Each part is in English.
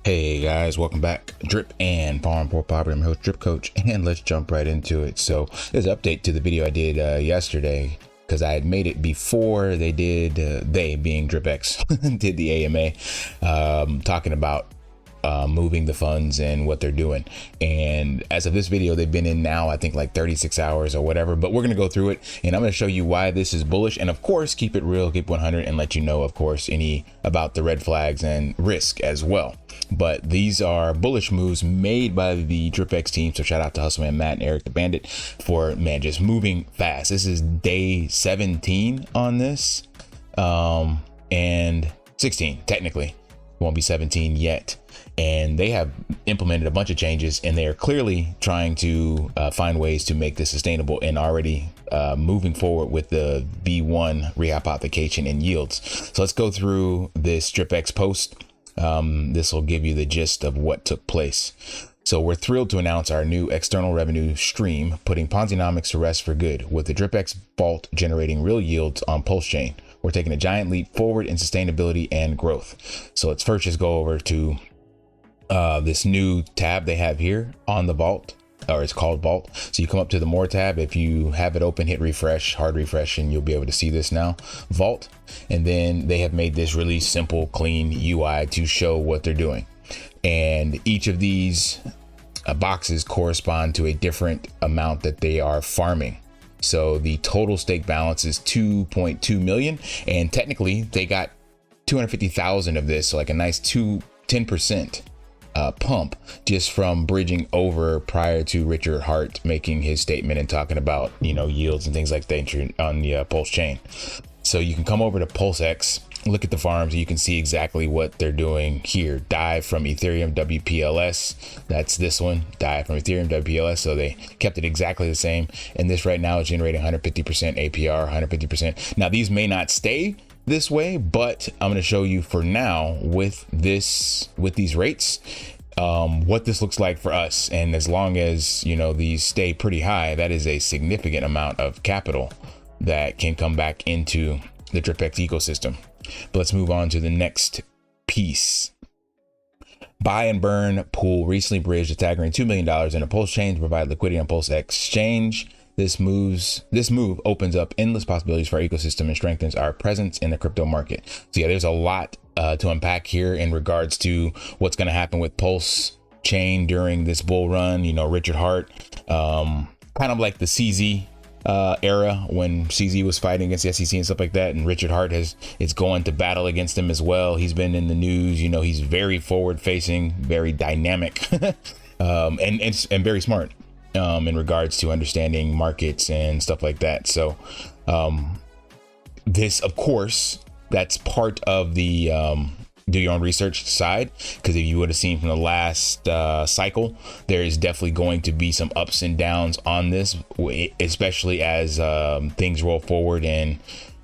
Hey guys, welcome back. Drip and Farm Poor Poverty. I'm your host, Drip Coach, and let's jump right into it. So there's an update to the video I did yesterday because I had made it before they did, they being DripX, did the AMA, talking about moving the funds and what they're doing. And as of this video, they've been in now, I think like 36 hours or whatever, but we're going to go through it and I'm going to show you why this is bullish. And of course, keep it real, keep 100 and let you know, of course, any about the red flags and risk as well. But these are bullish moves made by the DripX team. So shout out to Hustleman Matt and Eric the Bandit for, man, just moving fast. This is day 17 on this and 16 technically. Won't be 17 yet. And they have implemented a bunch of changes and they are clearly trying to find ways to make this sustainable and already moving forward with the V1 rehypothecation and yields. So let's go through this DripX post. This will give you the gist of what took place. So we're thrilled to announce our new external revenue stream, putting Ponzinomics to rest for good, with the DripX vault generating real yields on Pulse Chain. We're taking a giant leap forward in sustainability and growth. So let's first just go over to this new tab they have here on the vault, or it's called Vault. So you come up to the More tab. If you have it open, hit refresh, hard refresh, and you'll be able to see this now, Vault. And then they have made this really simple, clean UI to show what they're doing. And each of these boxes correspond to a different amount that they are farming. So the total stake balance is 2.2 million. And technically they got 250,000 of this. So like a nice 10% pump just from bridging over prior to Richard Hart making his statement and talking about, you know, yields and things like that on the Pulse chain. So you can come over to PulseX, look at the farms, and you can see exactly what they're doing here. Dive from Ethereum WPLS, that's this one, dive from Ethereum WPLS. So they kept it exactly the same. And this right now is generating 150% APR, 150%. Now these may not stay this way, but I'm going to show you for now with these rates, what this looks like for us. And as long as, you know, these stay pretty high, that is a significant amount of capital that can come back into the DripX ecosystem. But let's move on to the next piece. Buy and burn pool recently bridged a staggering $2 million in a Pulse chain to provide liquidity on Pulse Exchange. This move opens up endless possibilities for our ecosystem and strengthens our presence in the crypto market. So yeah, there's a lot to unpack here in regards to what's going to happen with Pulse chain during this bull run. You know, Richard Hart, kind of like the CZ era when CZ was fighting against the SEC and stuff like that, and Richard Hart is going to battle against him as well. He's been in the news. You know, he's very forward facing, very dynamic, and very smart in regards to understanding markets and stuff like that. So this, of course, that's part of the do your own research side, because if you would have seen from the last cycle, there is definitely going to be some ups and downs on this, especially as things roll forward and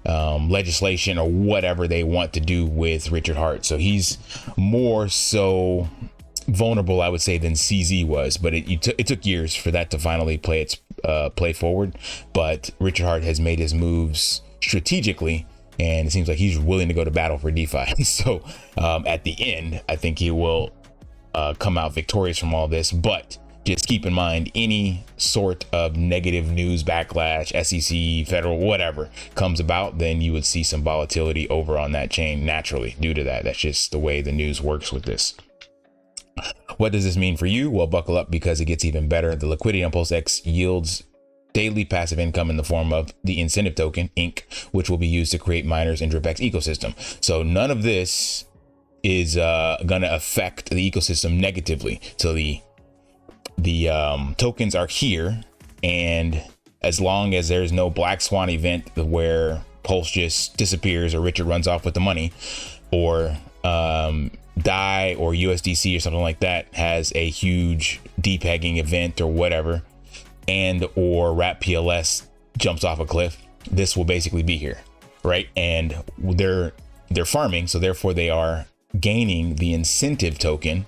legislation or whatever they want to do with Richard Hart. So he's more so vulnerable, I would say, than CZ was, but it took years for that to finally play forward. But Richard Hart has made his moves strategically, and it seems like he's willing to go to battle for DeFi. So at the end, I think he will come out victorious from all this. But just keep in mind, any sort of negative news, backlash, SEC, federal, whatever comes about, then you would see some volatility over on that chain naturally due to that. That's just the way the news works with this. What does this mean for you? Well, buckle up, because it gets even better. The liquidity on PulseX yields daily passive income in the form of the incentive token, INC, which will be used to create miners in DripX ecosystem. So none of this is going to affect the ecosystem negatively. So the tokens are here, and as long as there's no black swan event where Pulse just disappears or Richard runs off with the money, or DAI or USDC or something like that has a huge depegging event or whatever, and or Wrap PLS jumps off a cliff, this will basically be here, right? And they're farming, so therefore they are gaining the incentive token,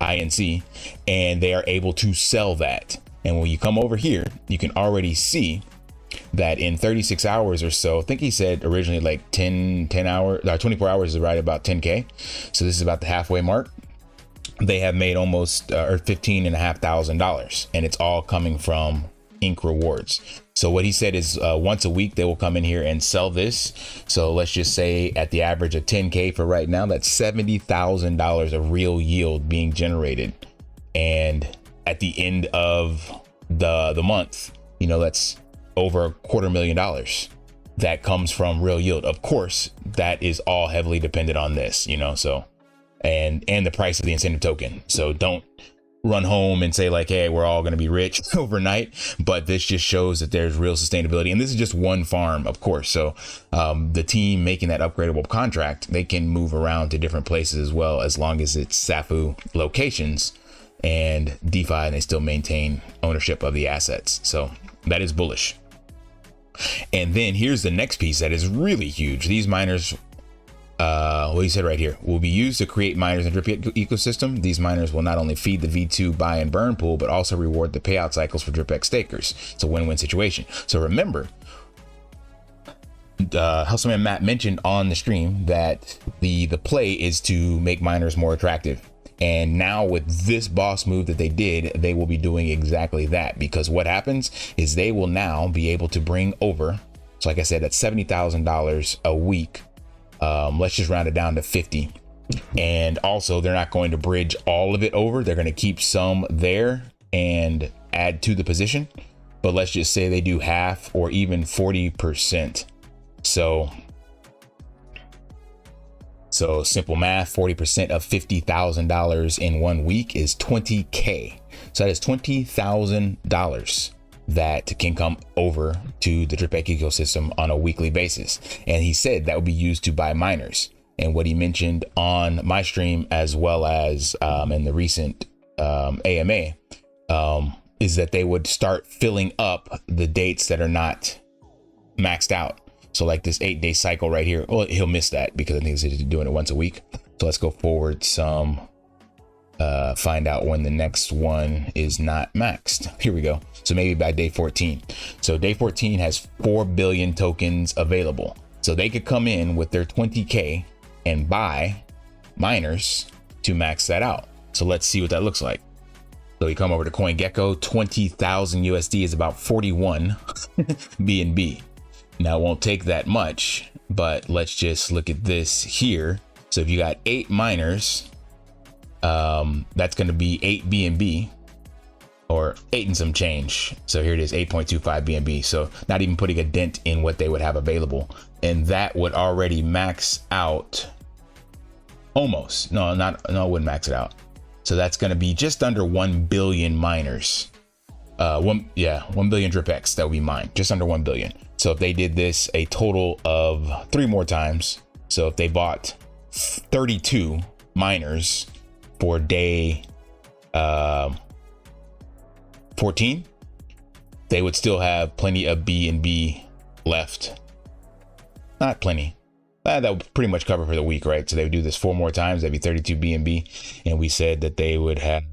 INC, and they are able to sell that. And when you come over here, you can already see that in 36 hours or so, I think he said originally like 10 hours, 24 hours is right about 10K. So this is about the halfway mark. they have made almost or $15,500, and it's all coming from Inc. rewards. So what he said is once a week they will come in here and sell this. So let's just say at the average of 10K for right now, that's $70,000 of real yield being generated. And at the end of the month, you know, that's over $250,000 that comes from real yield. Of course, that is all heavily dependent on this, you know, so and the price of the incentive token. So don't run home and say like, hey, we're all going to be rich overnight. But this just shows that there's real sustainability. And this is just one farm, of course. So the team making that upgradable contract, they can move around to different places as well, as long as it's SAFU locations and DeFi, and they still maintain ownership of the assets. So that is bullish. And then here's the next piece that is really huge. These miners, what he said right here, will be used to create miners in Drip ecosystem. These miners will not only feed the V2 buy and burn pool, but also reward the payout cycles for DripX stakers. It's a win-win situation. So remember, Hustleman Matt mentioned on the stream that the play is to make miners more attractive. And now with this boss move that they did, they will be doing exactly that, because what happens is they will now be able to bring over, so like I said, that's $70,000 a week. Let's just round it down to 50. And also they're not going to bridge all of it over. They're going to keep some there and add to the position. But let's just say they do half or even 40%. So simple math, 40% of $50,000 in 1 week is 20K. So that is $20,000 that can come over to the DripX ecosystem on a weekly basis. And he said that would be used to buy miners. And what he mentioned on my stream, as well as in the recent AMA, is that they would start filling up the dates that are not maxed out. So like this 8-day cycle right here, well, he'll miss that because I think he's doing it once a week. So let's go forward some, find out when the next one is not maxed. Here we go. So maybe by day 14. So day 14 has 4 billion tokens available. So they could come in with their 20K and buy miners to max that out. So let's see what that looks like. So we come over to CoinGecko, 20,000 USD is about 41 BNB. Now it won't take that much, but let's just look at this here. So if you got 8 miners, that's going to be 8 BNB, or 8 and some change. So here it is, 8.25 BNB. So not even putting a dent in what they would have available. And that would already max out almost. No, it wouldn't max it out. So that's going to be just under 1 billion miners. 1 billion DripX that would be mined, just under 1 billion. So if they did this a total of 3 more times, so if they bought 32 miners for day 14, they would still have plenty of BNB left. Not plenty. That would pretty much cover for the week, right? So they would do this 4 more times, that'd be 32 BNB, and we said that they would have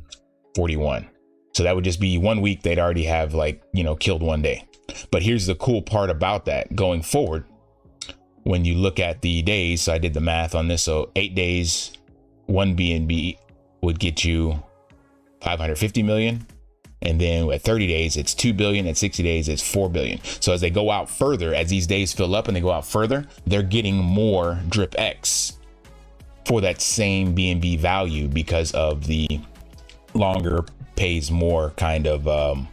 41. So that would just be 1 week. They'd already have, like, you know, killed 1 day. But here's the cool part about that going forward. When you look at the days, so I did the math on this. So 8 days, 1 BNB would get you 550 million. And then at 30 days, it's 2 billion. At 60 days, it's 4 billion. So as they go out further, as these days fill up and they go out further, they're getting more DripX for that same BNB value because of the longer pays more kind of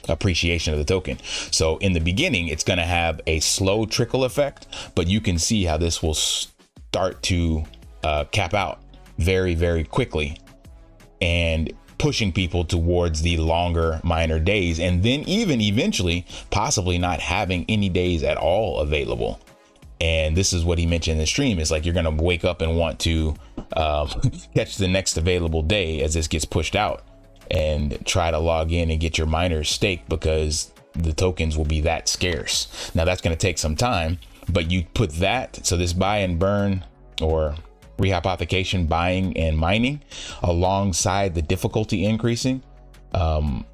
appreciation of the token. So in the beginning, it's going to have a slow trickle effect, but you can see how this will start to cap out very, very quickly and pushing people towards the longer miner days, and then even eventually possibly not having any days at all available. And this is what he mentioned in the stream, is like you're going to wake up and want to catch the next available day as this gets pushed out and try to log in and get your miners staked, because the tokens will be that scarce. Now that's going to take some time, but you put that, so this buy and burn or rehypothecation, buying and mining, alongside the difficulty increasing,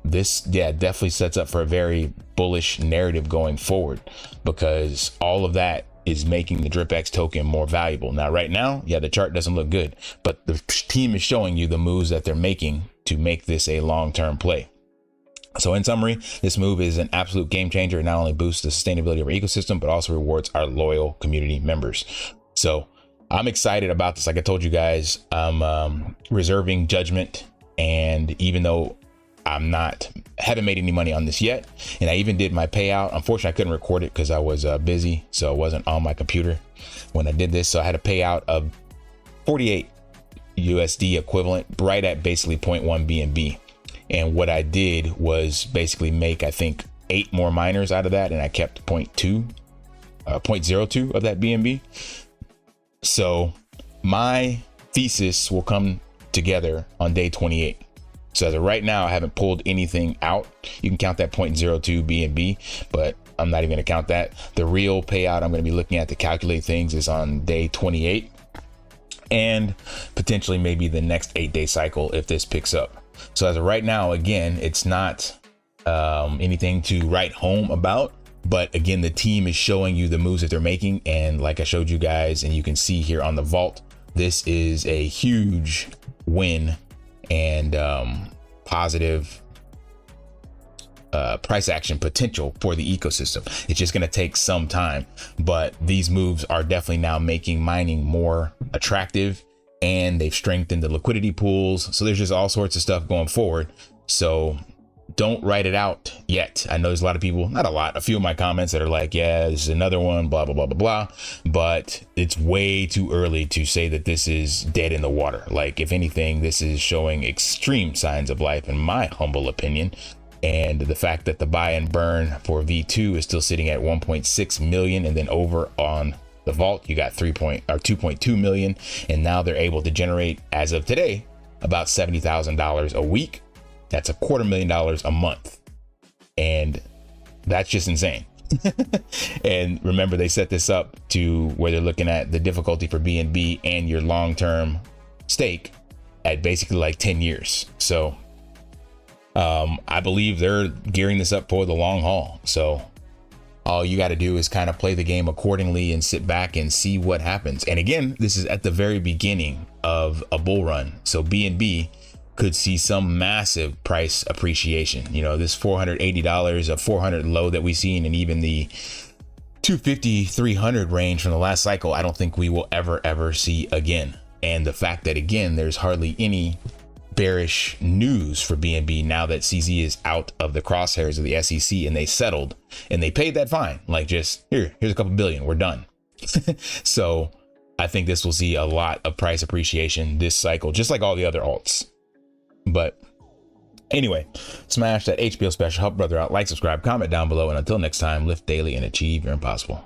this definitely sets up for a very bullish narrative going forward, because all of that is making the DripX token more valuable. Now, right now, yeah, the chart doesn't look good, but the team is showing you the moves that they're making to make this a long-term play. So in summary, this move is an absolute game changer. It not only boosts the sustainability of our ecosystem, but also rewards our loyal community members. So I'm excited about this. Like I told you guys, I'm reserving judgment. And even though haven't made any money on this yet, and I even did my payout. Unfortunately, I couldn't record it because I was busy, so it wasn't on my computer when I did this. So I had a payout of 48 USD equivalent, right at basically 0.1 BNB. And what I did was basically make, I think, 8 more miners out of that, and I kept 0.02 of that BNB. So my thesis will come together on day 28. So as of right now, I haven't pulled anything out. You can count that 0.02 BNB, but I'm not even going to count that. The real payout I'm going to be looking at to calculate things is on day 28, and potentially maybe the next 8-day cycle if this picks up. So as of right now, again, it's not anything to write home about. But again, the team is showing you the moves that they're making. And like I showed you guys, and you can see here on the vault, this is a huge win and positive price action potential for the ecosystem. It's just going to take some time, but these moves are definitely now making mining more attractive, and they've strengthened the liquidity pools. So there's just all sorts of stuff going forward. So don't write it out yet. I know there's a lot of people, not a lot, a few of my comments that are like, yeah, this is another one, blah, blah, blah, blah, blah. But it's way too early to say that this is dead in the water. Like, if anything, this is showing extreme signs of life, in my humble opinion. And the fact that the buy and burn for V2 is still sitting at 1.6 million, and then over on the vault, you got 2.2 million. And now they're able to generate, as of today, about $70,000 a week. That's $250,000 a month. And that's just insane. And remember, they set this up to where they're looking at the difficulty for BNB and your long-term stake at basically like 10 years. So I believe they're gearing this up for the long haul. So all you got to do is kind of play the game accordingly and sit back and see what happens. And again, this is at the very beginning of a bull run. So BNB could see some massive price appreciation. You know, this $480, a 400 low that we've seen, and even the 250, 300 range from the last cycle, I don't think we will ever see again. And the fact that, again, there's hardly any bearish news for BNB now that CZ is out of the crosshairs of the SEC, and they settled and they paid that fine. Like, just here's a couple billion, we're done. So I think this will see a lot of price appreciation this cycle, just like all the other alts. But anyway, smash that HPO special, help brother out, like, subscribe, comment down below, and until next time, lift daily and achieve your impossible.